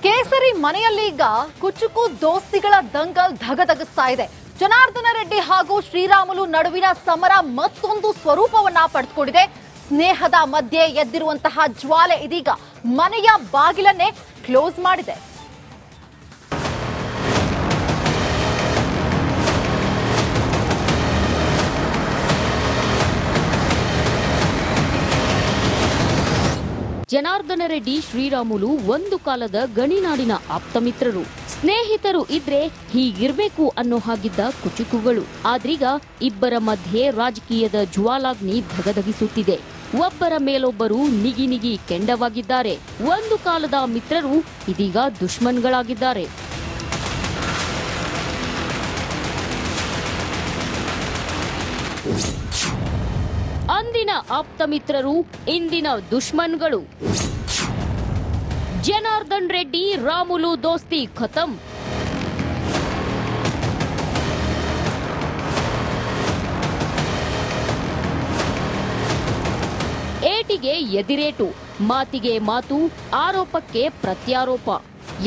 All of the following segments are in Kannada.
ಕೇಸರಿ ಮನೆಯಲ್ಲೀಗ ಕುಚುಕು ದೋಸ್ತಿಗಳ ದಂಗಲ್ ಧಗಧಗಿಸ್ತಾ ಇದೆ. ಜನಾರ್ದನ ರೆಡ್ಡಿ ಹಾಗೂ ಶ್ರೀರಾಮುಲು ನಡುವಿನ ಸಮರ ಮತ್ತೊಂದು ಸ್ವರೂಪವನ್ನ ಪಡೆದುಕೊಂಡಿದೆ. ಸ್ನೇಹದ ಮಧ್ಯೆ ಎದ್ದಿರುವಂತಹ ಜ್ವಾಲೆ ಇದೀಗ ಮನೆಯ ಬಾಗಿಲನ್ನೇ ಕ್ಲೋಸ್ ಮಾಡಿದೆ. ಜನಾರ್ದನ ರೆಡ್ಡಿ ಶ್ರೀರಾಮುಲು ಒಂದು ಕಾಲದ ಗಣಿನಾಡಿನ ಆಪ್ತಮಿತ್ರರು. ಸ್ನೇಹಿತರು ಇದ್ರೆ ಹೀಗಿರ್ಬೇಕು ಅನ್ನೋ ಹಾಗಿದ್ದ ಕುಚುಕುಗಳು. ಆದ್ರೀಗ ಇಬ್ಬರ ಮಧ್ಯೆ ರಾಜಕೀಯದ ಜ್ವಾಲಾಗ್ನಿ ಧಗಧಗಿಸುತ್ತಿದೆ. ಒಬ್ಬರ ಮೇಲೊಬ್ಬರು ನಿಗಿ ನಿಗಿ ಕೆಂಡವಾಗಿದ್ದಾರೆ. ಒಂದು ಕಾಲದ ಮಿತ್ರರು ಇದೀಗ ದುಶ್ಮನ್ಗಳಾಗಿದ್ದಾರೆ. ಅಂದಿನ ಆಪ್ತ ಮಿತ್ರರು ಇಂದಿನ ದುಶ್ಮನ್ಗಳು. ಜನಾರ್ದನ್ ರೆಡ್ಡಿ ರಾಮುಲು ದೋಸ್ತಿ ಖತಂ. ಏಟಿಗೆ ಎದಿರೇಟು, ಮಾತಿಗೆ ಮಾತು, ಆರೋಪಕ್ಕೆ ಪ್ರತ್ಯಾರೋಪ.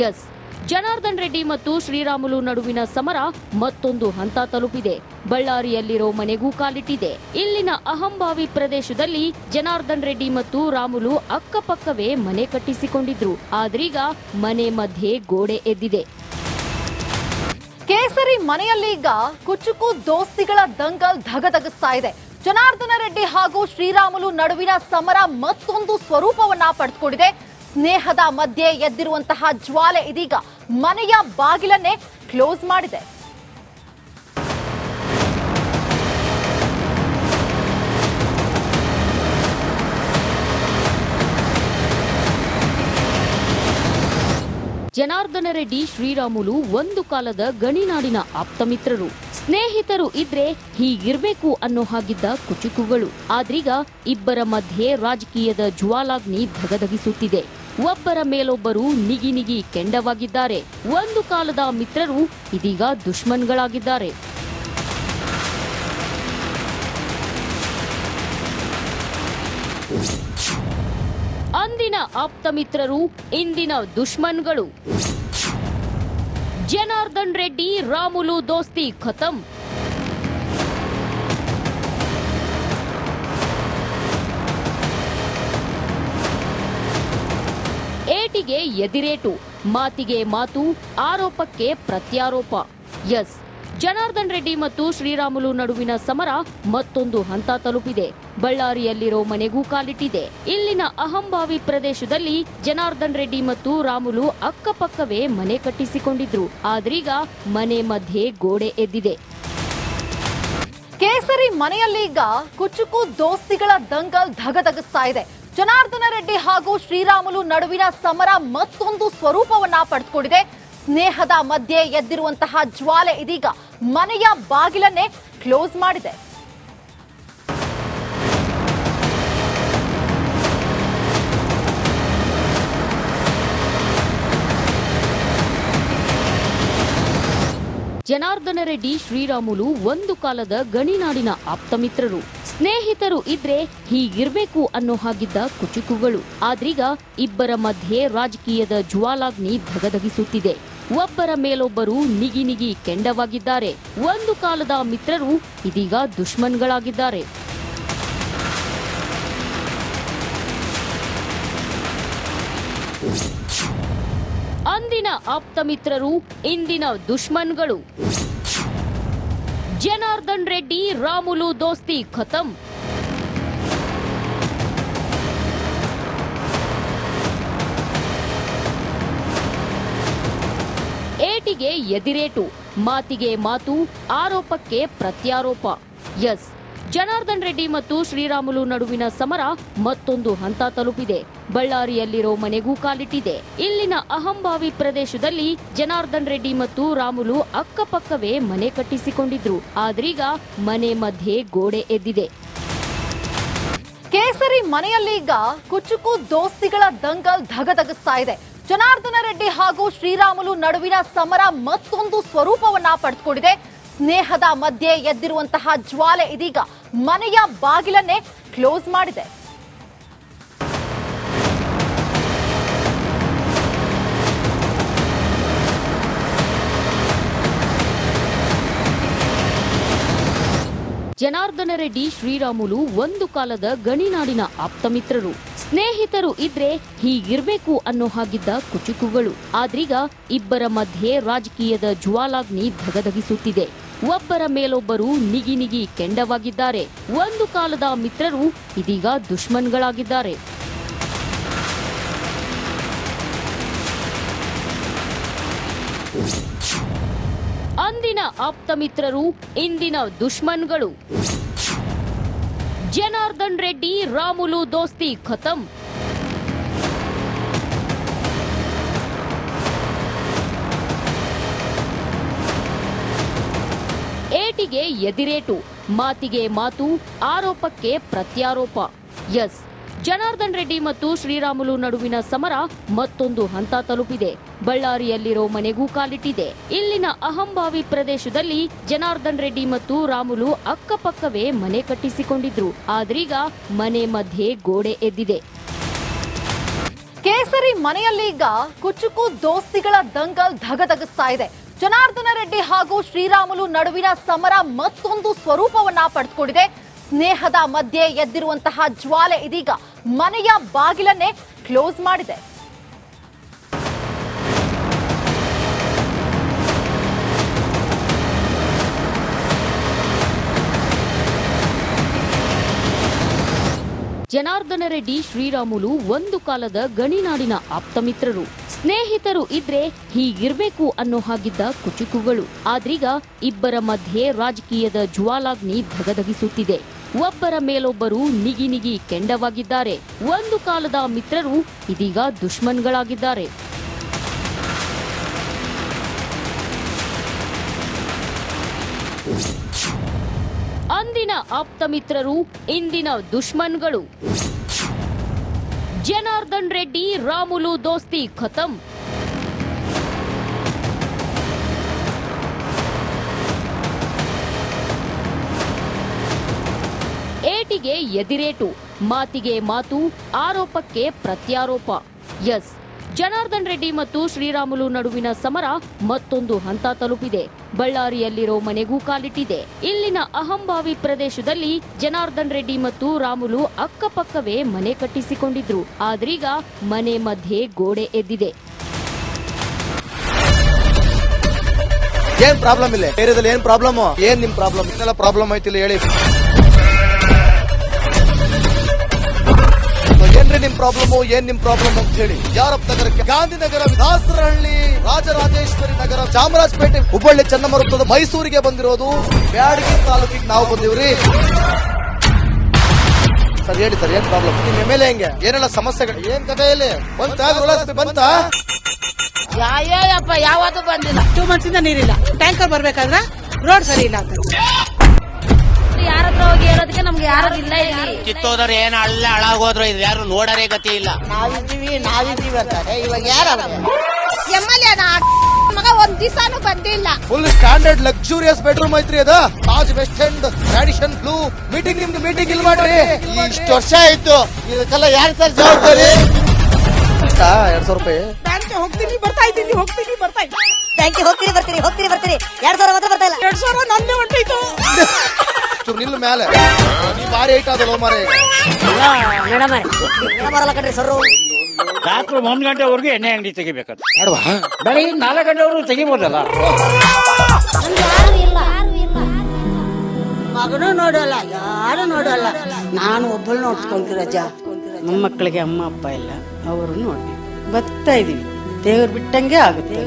ಎಸ್, ಜನಾರ್ದನ್ ರೆಡ್ಡಿ ಮತ್ತು ಶ್ರೀರಾಮುಲು ನಡುವಿನ ಸಮರ ಮತ್ತೊಂದು ಹಂತ ತಲುಪಿದೆ. ಬಳ್ಳಾರಿಯಲ್ಲಿರೋ ಮನೆಗೂ ಕಾಲಿಟ್ಟಿದೆ. ಇಲ್ಲಿನ ಅಹಂಭಾವಿ ಪ್ರದೇಶದಲ್ಲಿ ಜನಾರ್ದನ್ ರೆಡ್ಡಿ ಮತ್ತು ರಾಮುಲು ಅಕ್ಕಪಕ್ಕವೇ ಮನೆ ಕಟ್ಟಿಸಿಕೊಂಡಿದ್ರು. ಆದ್ರೀಗ ಮನೆ ಮಧ್ಯೆ ಗೋಡೆ ಎದ್ದಿದೆ. ಕೇಸರಿ ಮನೆಯಲ್ಲೀಗ ಕುಚುಕು ದೋಸ್ತಿಗಳ ದಂಗಲ್ ಧಗಧಗಿಸ್ತಾ ಇದೆ. ಜನಾರ್ದನ ರೆಡ್ಡಿ ಹಾಗೂ ಶ್ರೀರಾಮುಲು ನಡುವಿನ ಸಮರ ಮತ್ತೊಂದು ಸ್ವರೂಪವನ್ನ ಪಡೆದುಕೊಂಡಿದೆ. ಸ್ನೇಹದ ಮಧ್ಯೆ ಎದ್ದಿರುವಂತಹ ಜ್ವಾಲೆ ಇದೀಗ ಮನೆಯ ಬಾಗಿಲನ್ನೇ ಕ್ಲೋಸ್ ಮಾಡಿದೆ. ಜನಾರ್ದನ ರೆಡ್ಡಿ ಶ್ರೀರಾಮುಲು ಒಂದು ಕಾಲದ ಗಣಿನಾಡಿನ ಆಪ್ತಮಿತ್ರರು. ಸ್ನೇಹಿತರು ಇದ್ರೆ ಹೀಗಿರ್ಬೇಕು ಅನ್ನೋ ಹಾಗಿದ್ದ ಕುಚುಕುಗಳು. ಆದ್ರೀಗ ಇಬ್ಬರ ಮಧ್ಯೆ ರಾಜಕೀಯದ ಜ್ವಾಲಾಗ್ನಿ ಧಗಧಗಿಸುತ್ತಿದೆ. ಒಬ್ಬರ ಮೇಲೊಬ್ಬರು ನಿಗಿ ನಿಗಿ ಕೆಂಡವಾಗಿದ್ದಾರೆ. ಒಂದು ಕಾಲದ ಮಿತ್ರರು ಇದೀಗ ದುಶ್ಮನ್ಗಳಾಗಿದ್ದಾರೆ. ಅಂದಿನ ಆಪ್ತ ಮಿತ್ರರು ಇಂದಿನ ದುಶ್ಮನ್ಗಳು. ಜನಾರ್ದನ್ ರೆಡ್ಡಿ ರಾಮುಲು ದೋಸ್ತಿ ಖತಂ. ಏಟಿಗೆ ಎದಿರೇಟು, ಮಾತಿಗೆ ಮಾತು, ಆರೋಪಕ್ಕೆ ಪ್ರತ್ಯಾರೋಪ. ಎಸ್, ಜನಾರ್ದನ್ ರೆಡ್ಡಿ ಮತ್ತು ಶ್ರೀರಾಮುಲು ನಡುವಿನ ಸಮರ ಮತ್ತೊಂದು ಹಂತ ತಲುಪಿದೆ. ಬಳ್ಳಾರಿಯಲ್ಲಿರೋ ಮನೆಗೂ ಕಾಲಿಟ್ಟಿದೆ. ಇಲ್ಲಿನ ಅಹಂಭಾವಿ ಪ್ರದೇಶದಲ್ಲಿ ಜನಾರ್ದನ್ ರೆಡ್ಡಿ ಮತ್ತು ರಾಮುಲು ಅಕ್ಕಪಕ್ಕವೇ ಮನೆ ಕಟ್ಟಿಸಿಕೊಂಡಿದ್ರು. ಆದ್ರೀಗ ಮನೆ ಮಧ್ಯೆ ಗೋಡೆ ಎದ್ದಿದೆ. ಕೇಸರಿ ಮನೆಯಲ್ಲೀಗ ಕುಚುಕು ದೋಸ್ತಿಗಳ ದಂಗಲ್ ಧಗಧಗಿಸ್ತಾ ಇದೆ. ಜನಾರ್ದನ ರೆಡ್ಡಿ ಹಾಗೂ ಶ್ರೀರಾಮುಲು ನಡುವಿನ ಸಮರ ಮತ್ತೊಂದು ಸ್ವರೂಪವನ್ನ ಪಡೆದುಕೊಂಡಿದೆ. ಸ್ನೇಹದ ಮಧ್ಯೆ ಎದ್ದಿರುವಂತಹ ಜ್ವಾಲೆ ಇದೀಗ ಮನೆಯ ಬಾಗಿಲನ್ನೇ ಕ್ಲೋಸ್ ಮಾಡಿದೆ. ಜನಾರ್ದನ ರೆಡ್ಡಿ ಶ್ರೀರಾಮುಲು ಒಂದು ಕಾಲದ ಗಣಿನಾಡಿನ ಆಪ್ತಮಿತ್ರರು. ಸ್ನೇಹಿತರು ಇದ್ರೆ ಹೀಗಿರ್ಬೇಕು ಅನ್ನೋ ಹಾಗಿದ್ದ ಕುಚುಕುಗಳು. ಆದ್ರೀಗ ಇಬ್ಬರ ಮಧ್ಯೆ ರಾಜಕೀಯದ ಜ್ವಾಲಾಗ್ನಿ ಧಗಧಗಿಸುತ್ತಿದೆ. ಒಬ್ಬರ ಮೇಲೊಬ್ಬರು ನಿಗಿ ನಿಗಿ ಕೆಂಡವಾಗಿದ್ದಾರೆ. ಒಂದು ಕಾಲದ ಮಿತ್ರರು ಇದೀಗ ದುಶ್ಮನ್ಗಳಾಗಿದ್ದಾರೆ. ಅಂದಿನ ಆಪ್ತ ಮಿತ್ರರು ಇಂದಿನ ದುಶ್ಮನ್ಗಳು. ಜನಾರ್ದನ್ ರೆಡ್ಡಿ ರಾಮುಲು ದೋಸ್ತಿ ಖತಂ. ಏಟಿಗೆ ಎದಿರೇಟು, ಮಾತಿಗೆ ಮಾತು, ಆರೋಪಕ್ಕೆ ಪ್ರತ್ಯಾರೋಪ. ಎಸ್, ಜನಾರ್ದನ್ ರೆಡ್ಡಿ ಮತ್ತು ಶ್ರೀರಾಮುಲು ನಡುವಿನ ಸಮರ ಮತ್ತೊಂದು ಹಂತ ತಲುಪಿದೆ. ಬಳ್ಳಾರಿಯಲ್ಲಿರೋ ಮನೆಗೂ ಕಾಲಿಟ್ಟಿದೆ. ಇಲ್ಲಿನ ಅಹಂಭಾವಿ ಪ್ರದೇಶದಲ್ಲಿ ಜನಾರ್ದನ್ ರೆಡ್ಡಿ ಮತ್ತು ರಾಮುಲು ಅಕ್ಕಪಕ್ಕವೇ ಮನೆ ಕಟ್ಟಿಸಿಕೊಂಡಿದ್ರು. ಆದ್ರೀಗ ಮನೆ ಮಧ್ಯೆ ಗೋಡೆ ಎದ್ದಿದೆ. ಕೇಸರಿ ಮನೆಯಲ್ಲೀಗ ಕುಚುಕು ದೋಸ್ತಿಗಳ ದಂಗಲ್ ಧಗಧಗಿಸ್ತಾ ಇದೆ. ಜನಾರ್ದನ ರೆಡ್ಡಿ ಹಾಗೂ ಶ್ರೀರಾಮುಲು ನಡುವಿನ ಸಮರ ಮತ್ತೊಂದು ಸ್ವರೂಪವನ್ನ ಪಡೆದುಕೊಂಡಿದೆ. ಸ್ನೇಹದ ಮಧ್ಯೆ ಎದ್ದಿರುವಂತಹ ಜ್ವಾಲೆ ಇದೀಗ ಮನೆಯ ಬಾಗಿಲನ್ನೇ ಕ್ಲೋಸ್ ಮಾಡಿದೆ. ಜನಾರ್ದನ ರೆಡ್ಡಿ ಶ್ರೀರಾಮುಲು ಒಂದು ಕಾಲದ ಗಣಿನಾಡಿನ ಆಪ್ತಮಿತ್ರರು. ಸ್ನೇಹಿತರು ಇದ್ರೆ ಹೀಗಿರ್ಬೇಕು ಅನ್ನೋ ಹಾಗಿದ್ದ ಕುಚುಕುಗಳು. ಆದ್ರೀಗ ಇಬ್ಬರ ಮಧ್ಯೆ ರಾಜಕೀಯದ ಜ್ವಾಲಾಗ್ನಿ ಧಗಧಗಿಸುತ್ತಿದೆ. ಒಬ್ಬರ ಮೇಲೊಬ್ಬರು ನಿಗಿ ನಿಗಿ ಕೆಂಡವಾಗಿದ್ದಾರೆ. ಒಂದು ಕಾಲದ ಮಿತ್ರರು ಇದೀಗ ದುಶ್ಮನ್ಗಳಾಗಿದ್ದಾರೆ. ಅಂದಿನ ಆಪ್ತ ಮಿತ್ರರು ಇಂದಿನ ದುಶ್ಮನ್ಗಳು. ಜನಾರ್ದನ್ ರೆಡ್ಡಿ ರಾಮುಲು ದೋಸ್ತಿ ಖತಮ್. ಏಟಿಗೆ ಎದಿರೇಟು, ಮಾತಿಗೆ ಮಾತು, ಆರೋಪಕ್ಕೆ ಪ್ರತ್ಯಾರೋಪ. ಎಸ್, ಜನಾರ್ದನ್ ರೆಡ್ಡಿ ಮತ್ತು ಶ್ರೀರಾಮುಲು ನಡುವಿನ ಸಮರ ಮತ್ತೊಂದು ಹಂತ ತಲುಪಿದೆ. ಬಳ್ಳಾರಿಯಲ್ಲಿರೋ ಮನೆಗೂ ಕಾಲಿಟ್ಟಿದೆ. ಇಲ್ಲಿನ ಅಹಂಭಾವಿ ಪ್ರದೇಶದಲ್ಲಿ ಜನಾರ್ದನ್ ರೆಡ್ಡಿ ಮತ್ತು ರಾಮುಲು ಅಕ್ಕಪಕ್ಕವೇ ಮನೆ ಕಟ್ಟಿಸಿಕೊಂಡಿದ್ರು. ಆದ್ರೀಗ ಮನೆ ಮಧ್ಯೆ ಗೋಡೆ ಎದ್ದಿದೆ. ಕೇಸರಿ ಮನೆಯಲ್ಲೀಗ ಕುಚುಕು ದೋಸ್ತಿಗಳ ದಂಗಲ್ ಧಗಧಗಿಸ್ತಾ ಇದೆ. ಜನಾರ್ದನ ರೆಡ್ಡಿ ಹಾಗೂ ಶ್ರೀರಾಮುಲು ನಡುವಿನ ಸಮರ ಮತ್ತೊಂದು ಸ್ವರೂಪವನ್ನ ಪಡೆದುಕೊಂಡಿದೆ. ಸ್ನೇಹದ ಮಧ್ಯೆ ಎದ್ದಿರುವಂತಹ ಜ್ವಾಲೆ ಇದೀಗ ಮನೆಯ ಬಾಗಿಲನ್ನೇ ಕ್ಲೋಸ್ ಮಾಡಿದೆ. ಜನಾರ್ದನ ರೆಡ್ಡಿ ಶ್ರೀರಾಮುಲು ಒಂದು ಕಾಲದ ಗಣಿನಾಡಿನ ಆಪ್ತಮಿತ್ರರು. ಸ್ನೇಹಿತರು ಇದ್ರೆ ಹೀಗಿರ್ಬೇಕು ಅನ್ನೋ ಹಾಗಿದ್ದ ಕುಚುಕುಗಳು. ಆದ್ರೀಗ ಇಬ್ಬರ ಮಧ್ಯೆ ರಾಜಕೀಯದ ಜ್ವಾಲಾಗ್ನಿ ಧಗಧಗಿಸುತ್ತಿದೆ. ಒಬ್ಬರ ಮೇಲೊಬ್ಬರು ನಿಗಿ ನಿಗಿ ಕೆಂಡವಾಗಿದ್ದಾರೆ. ಒಂದು ಕಾಲದ ಮಿತ್ರರು ಇದೀಗ ದುಶ್ಮನ್ಗಳಾಗಿದ್ದಾರೆ. ಅಂದಿನ ಆಪ್ತ ಮಿತ್ರರು ಇಂದಿನ ದುಶ್ಮನ್ಗಳು. ಜನಾರ್ದನ್ ರೆಡ್ಡಿ ರಾಮುಲು ದೋಸ್ತಿ ಖತಮ್. ಏಟಿಗೆ ಎದಿರೇಟು, ಮಾತಿಗೆ ಮಾತು, ಆರೋಪಕ್ಕೆ ಪ್ರತ್ಯಾರೋಪ. ಎಸ್, ಜನಾರ್ದನ್ ರೆಡ್ಡಿ ಮತ್ತು ಶ್ರೀರಾಮುಲು ನಡುವಿನ ಸಮರ ಮತ್ತೊಂದು ಹಂತ ತಲುಪಿದೆ. ಬಳ್ಳಾರಿಯಲ್ಲಿರೋ ಮನೆಗೂ ಕಾಲಿಟ್ಟಿದೆ. ಇಲ್ಲಿನ ಅಹಂಭಾವಿ ಪ್ರದೇಶದಲ್ಲಿ ಜನಾರ್ದನ್ ರೆಡ್ಡಿ ಮತ್ತು ರಾಮುಲು ಅಕ್ಕಪಕ್ಕವೇ ಮನೆ ಕಟ್ಟಿಸಿಕೊಂಡಿದ್ರು. ಆದ್ರೀಗ ಮನೆ ಮಧ್ಯೆ ಗೋಡೆ ಎದ್ದಿದೆ. ಏನ್ ಪ್ರಾಬ್ಲಮ್ ಇಲ್ಲ ಏರಿಯಾದಲ್ಲಿ? ಏನ್ ಪ್ರಾಬ್ಲಮ್? ಏನ್ ನಿಮ್ ಪ್ರಾಬ್ಲಮ್? ಇದೆಲ್ಲ ಪ್ರಾಬ್ಲಮ್ ಐತಿಲ್ಲ ಹೇಳಿ. ಏನ್ರಿ ನಿಮ್ ಪ್ರಾಬ್ಲಮ್? ಏನ್ ನಿಮ್ ಪ್ರಾಬ್ಲಮ್ ಅಂತ ಹೇಳಿ. ಯಾರಪ್ಪ ನಗರಕ್ಕೆ? ಗಾಂಧಿನಗರ, ದಾಸರಹಳ್ಳಿ, ರಾಜರಾಜೇಶ್ವರಿ ನಗರ, ಚಾಮರಾಜಪೇಟೆ, ಹುಬ್ಬಳ್ಳಿ, ಚನ್ನಮರುತ್ತದ, ಮೈಸೂರಿಗೆ ಬಂದಿರೋದು. ಬ್ಯಾಡಗಿ ತಾಲೂಕಿಗೆ ನಾವು ಬಂದಿವ್ರಿ. ಸರ್ ಹೇಳಿ ಸರ್, ಏನ್ ಪ್ರಾಬ್ಲಮ್? ನಿಮ್ ಎಮ್ಎಲ್ಎ ಹೆಂಗೆ? ಏನೆಲ್ಲ ಸಮಸ್ಯೆಗಳು? ಏನ್ ಕಥೆ ಇಲ್ಲಿ ಬಂತ? ಯಾಯಪ್ಪ ಯಾವತ್ತೂ ಬಂದಿಲ್ಲ. 2 months ಇಂದ ನೀರಿಲ್ಲ. ಟ್ಯಾಂಕರ್ ಬರ್ಬೇಕಾದ್ರೆ ರೋಡ್ ಸರಿ ಇಲ್ಲ ಅಂತ ಯಾರತ್ರ ಹೋಗಿ ಹೇಳೋದಕ್ಕೆ ನಮ್ಗೆ ಯಾರು ಇಲ್ಲ. ಕಿತ್ತೋದ್ರೆ ಏನ್ ಅಲ್ಲ ಹಾಳಾಗೋದ್ರು ಇದು ಯಾರು ನೋಡರೇ ಗತಿ ಇಲ್ಲ. ನಾವಿದ್ದೀವಿ ಅಂತಾರೆ. ಇವಾಗ ಯಾರ ಎಮ್ಎಲ್ಎ ಮಗ ಒಂದ್ ದಿವಸನೂ ಬಂದಿಲ್ಲ. ಫುಲ್ ಸ್ಟ್ಯಾಂಡರ್ಡ್ ಲಕ್ಸುರಿಯಸ್ ಬೆಡ್ರೂಮ್ ಐತ್ರಿ ಅದ. Taj West End, tradition blue. Meeting ನಿಮ್ದು ಮೀಟಿಂಗ್ ಇಲ್ಲಿ ಮಾಡ್ರಿ. ಇಷ್ಟು ವರ್ಷ ಆಯ್ತು, ಇದಕ್ಕೆಲ್ಲ ಯಾರು ಸರ್ ಜವಾಬ್ದಾರಿ? 2,000 ರೂಪಾಯಿ ಬ್ಯಾಂಕ್ ಹೋಗ್ತೀನಿ ಬರ್ತಾ ಇದ್ದೀನಿ. ಬ್ಯಾಂಕಿಗೆ ಹೋಗ್ತೀರಿ 2,000 ಮಾತ್ರ ಬರ್ತಾ ಇಲ್ಲ. 2,000 ನಂದೇ ಹೊಂಟೈತು. ನಿಲ್ಲ ಮೇಲೆ ನೀವು ಭಾರಿ ಐಟ್ ಅದಲ್ಲ ಮಾರೇ. ಮೇಡಮ್ ಬರಲ್ಲ ಕಣ್ರಿ ಸರ್. ರಾತ್ರಿ 1 ಗಂಟೆವರೆಗೂ ಎಣ್ಣೆ ಅಂಗಡಿ ತೆಗಿಬೇಕಂತ. ಬೆಳಿಗ್ಗೆ 4 ಗಂಟೆವರೆಗೂ ತೆಗಿಬೋದಲ್ಲ. ಮಗನೂ ನೋಡಲ್ಲ, ಯಾರು ನೋಡಲ್ಲ. ನಾನು ಒಬ್ಬಳು ನೋಡ್ಕೊಂತೀರ ಅಜ್ಜ. ನಮ್ಮ ಮಕ್ಕಳಿಗೆ ಅಮ್ಮ ಅಪ್ಪ ಇಲ್ಲ, ಅವರು ನೋಡಿ ಬರ್ತಾ ಇದೀವಿ. ದೇವ್ರು ಬಿಟ್ಟಂಗೆ ಆಗುತ್ತೆ.